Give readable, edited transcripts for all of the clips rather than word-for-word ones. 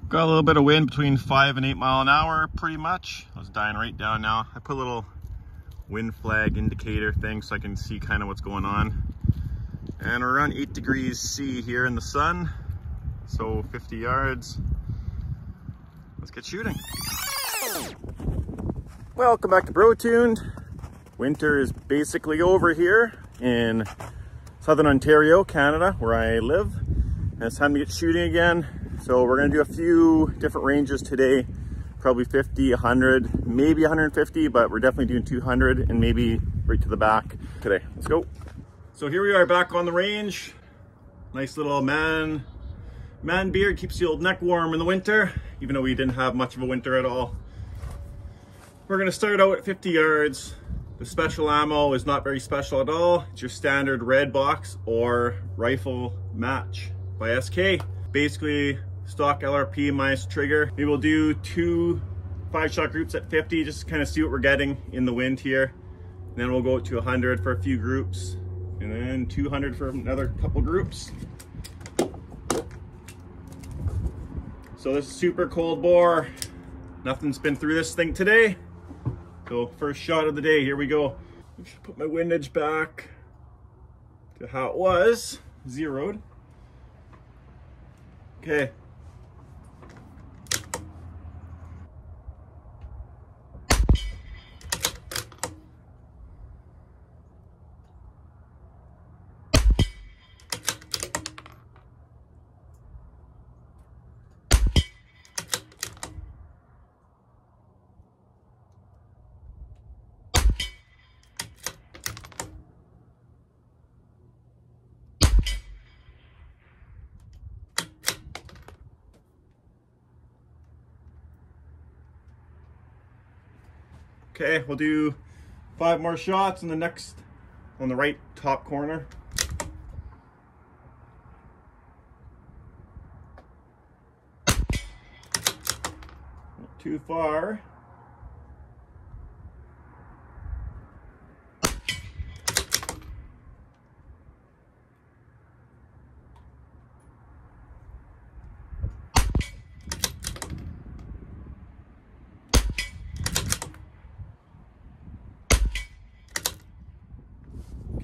Got a little bit of wind between 5 and 8 mile an hour, pretty much. I was dying right down now. I put a little wind flag indicator thing so I can see kind of what's going on. And we're around 8 degrees C here in the sun, so 50 yards. Let's get shooting. Welcome back to Brotuned. Winter is basically over here in Southern Ontario, Canada, where I live. And it's time to get shooting again. So we're gonna do a few different ranges today. Probably 50, 100, maybe 150, but we're definitely doing 200 and maybe right to the back today. Let's go. So here we are back on the range. Nice little man beard, keeps the old neck warm in the winter, even though we didn't have much of a winter at all. We're gonna start out at 50 yards. The special ammo is not very special at all. It's your standard red box or rifle match by SK. Basically, stock LRP minus trigger. We will do 2 5-shot groups at 50, just to kind of see what we're getting in the wind here. And then we'll go to 100 for a few groups, and then 200 for another couple groups. So this is super cold bore. Nothing's been through this thing today. So first shot of the day, here we go. I should put my windage back to how it was, zeroed. Okay. Okay, we'll do 5 more shots in the next, on the right top corner. Not too far.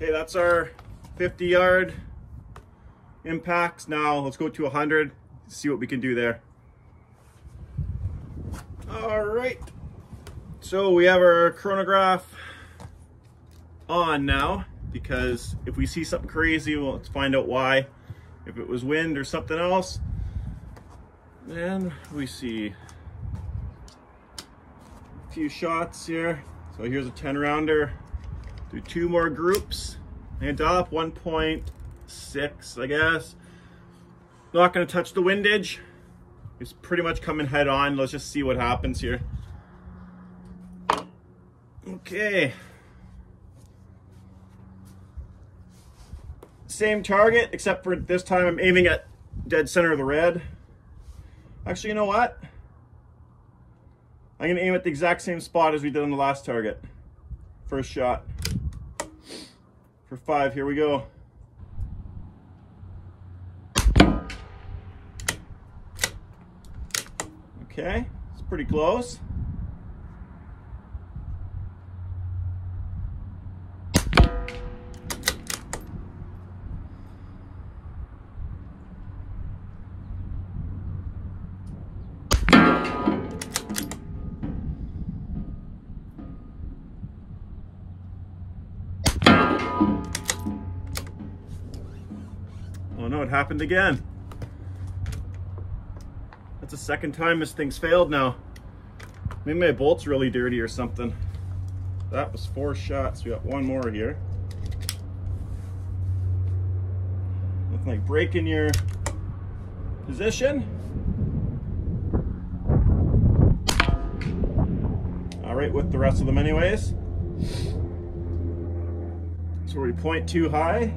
Okay, that's our 50-yard impacts. Now let's go to 100, see what we can do there. All right, so we have our chronograph on now, because if we see something crazy, well, let's find out why. If it was wind or something else. And we see a few shots here. So here's a 10-rounder. Do 2 more groups and up 1.6, I guess. Not gonna touch the windage. It's pretty much coming head on. Let's just see what happens here. Okay. Same target, except for this time I'm aiming at dead center of the red. Actually, you know what? I'm gonna aim at the exact same spot as we did on the last target. First shot. For 5, here we go. Okay, it's pretty close. Oh no, it happened again. That's the second time this thing's failed now. Maybe my bolt's really dirty or something. That was 4 shots. We got 1 more here. Looking like breaking your position. All right, with the rest of them anyways. So we point too high.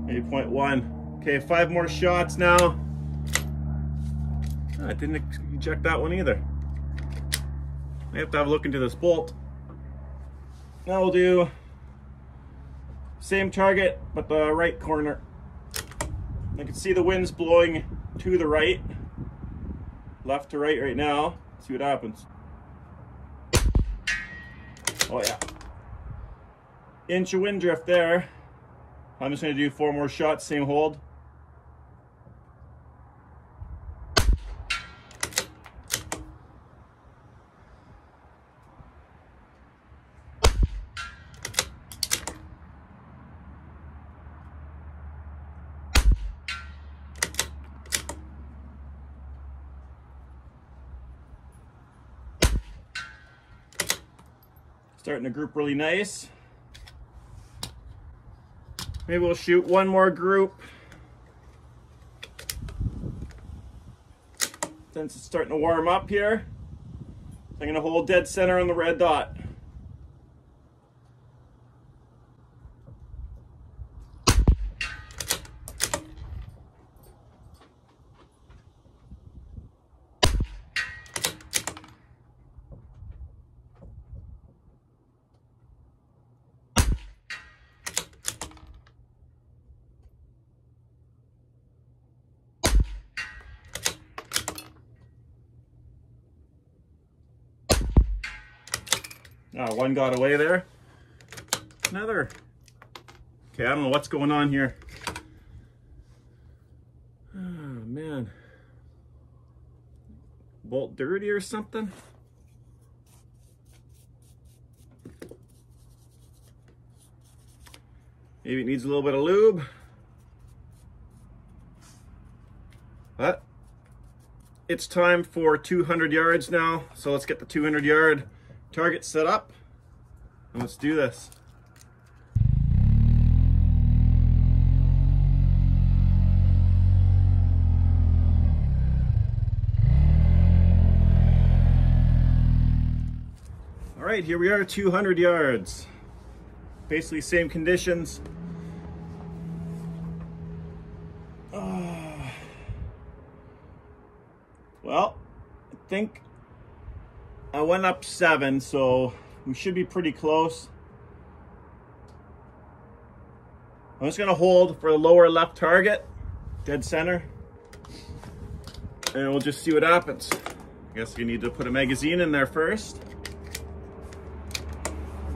Maybe 0.1. Okay, 5 more shots now. Oh, I didn't eject that one either. I have to have a look into this bolt. Now we'll do same target, but the right corner. I can see the wind's blowing to the right, left to right now. See what happens. Oh yeah. Inch of wind drift there. I'm just going to do 4 more shots, same hold. Starting to group really nice. Maybe we'll shoot one more group. Since it's starting to warm up here, I'm going to hold dead center on the red dot. One got away there. Another. Okay, I don't know what's going on here. Oh, man. Bolt dirty or something? Maybe it needs a little bit of lube. But it's time for 200 yards now. So let's get the 200 yard target set up. And let's do this. All right, here we are, 200 yards. Basically same conditions. Well, I think I went up 7, so we should be pretty close. I'm just gonna hold for the lower left target, dead center, and we'll just see what happens. I guess you need to put a magazine in there first.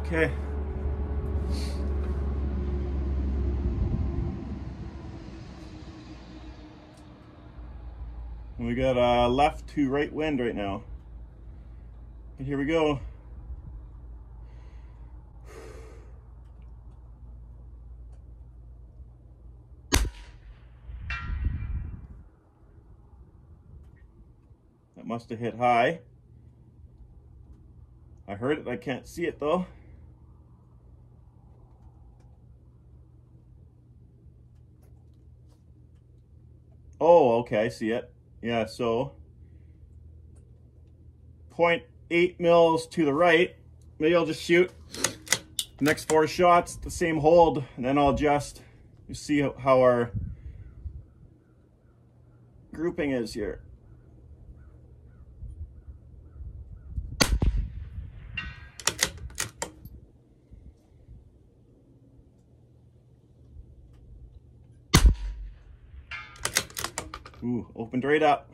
Okay. And we got left to right wind right now. And here we go. That must have hit high. I heard it, I can't see it though. Oh, okay, I see it. Yeah, so 0.8 mils to the right. Maybe I'll just shoot the next 4 shots, the same hold, and then I'll adjust. You see how our grouping is here. Ooh, opened right up.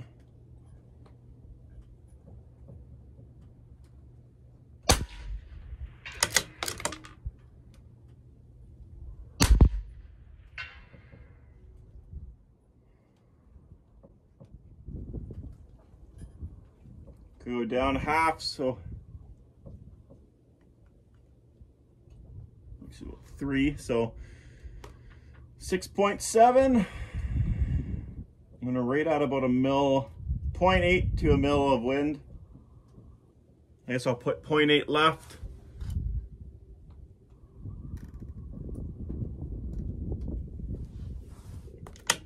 Go down half, so 3, so 6.7. I'm gonna rate out about a mil, 0.8 to a mil of wind. I guess I'll put 0.8 left. Is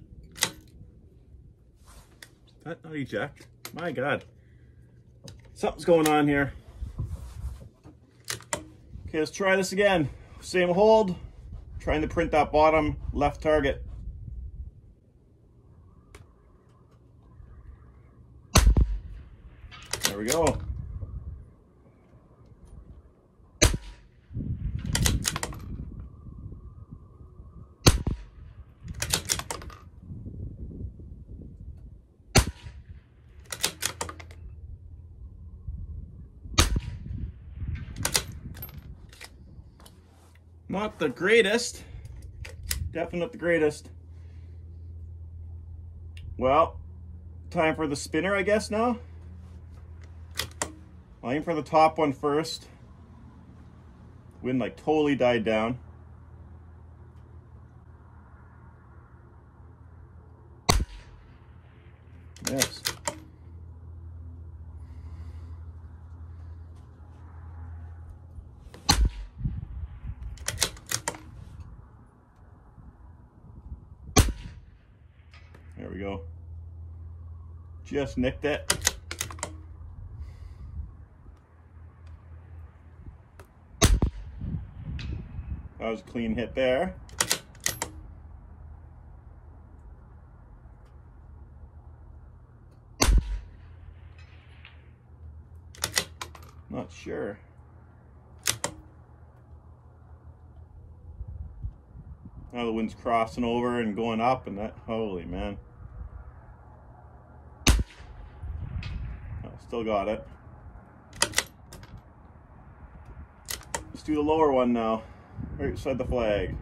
that not eject? My God. Something's going on here. Okay, let's try this again. Same hold, trying to print that bottom left target. There we go. Not the greatest. Definitely not the greatest. Well, time for the spinner, I guess, now. I'll aim for the top one first. Wind like totally died down. Yes. There we go. Just nicked it. That was a clean hit there. Not sure. Now the wind's crossing over and going up, and that, holy man. Oh, still got it. Let's do the lower one now, right beside the flag.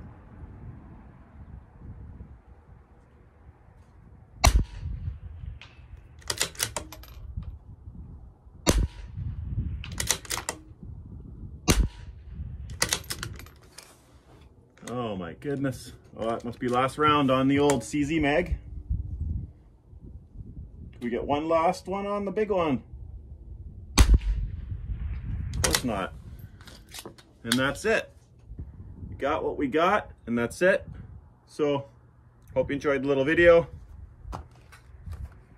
Oh my goodness. Oh, that must be last round on the old CZ mag. Can we get one last one on the big one? Of course not. And that's it. We got what we got, and that's it. So, hope you enjoyed the little video.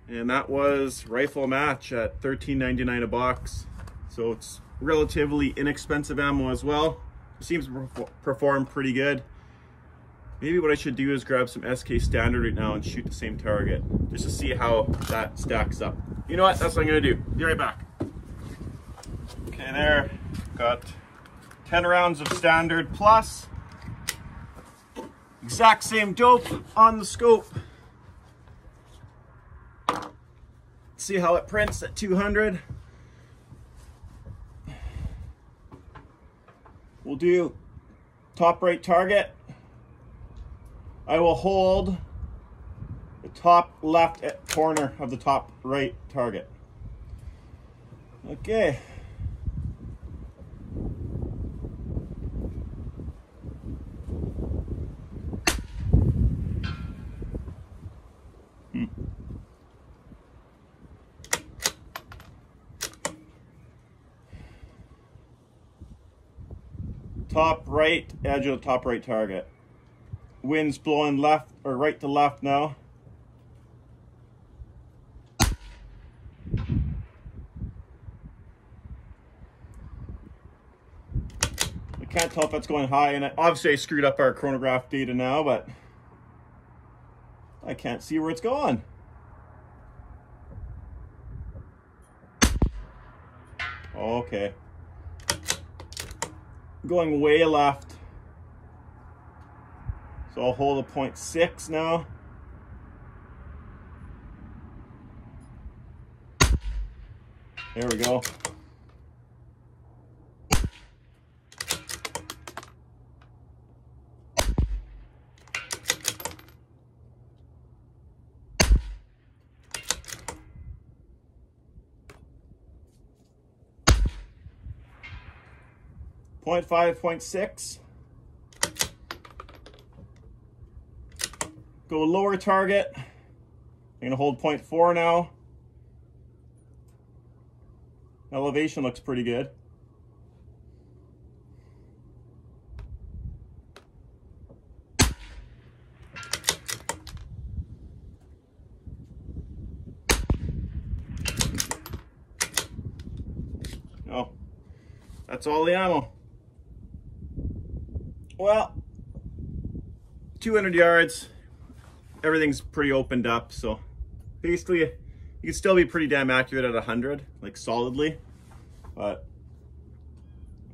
And that was rifle match at $13.99 a box. So it's relatively inexpensive ammo as well. Seems to perform pretty good. Maybe what I should do is grab some SK Standard right now and shoot the same target, just to see how that stacks up. You know what? That's what I'm gonna do. Be right back. Okay, there. Got 10 rounds of Standard plus. Exact same dope on the scope. See how it prints at 200. We'll do top right target. I will hold the top left corner of the top right target. Okay. Top right edge of the top right target. Wind's blowing left or right to left now. I can't tell if that's going high, and obviously I screwed up our chronograph data now, but I can't see where it's going. Okay. Going way left. So I'll hold a 0.6 now. There we go. Point 5, 0.6. Go lower target. I'm gonna hold 0.4 now. Elevation looks pretty good. Oh, that's all the ammo. Well, 200 yards. Everything's pretty opened up, so basically you can still be pretty damn accurate at 100, like solidly. But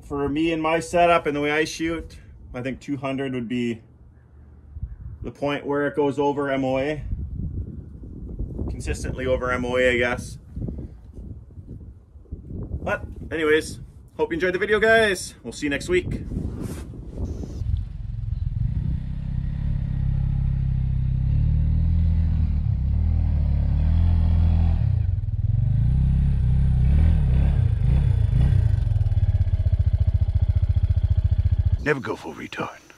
for me and my setup and the way I shoot, I think 200 would be the point where it goes over MOA. Consistently over MOA, I guess. But anyways, hope you enjoyed the video, guys. We'll see you next week. Never go full retard.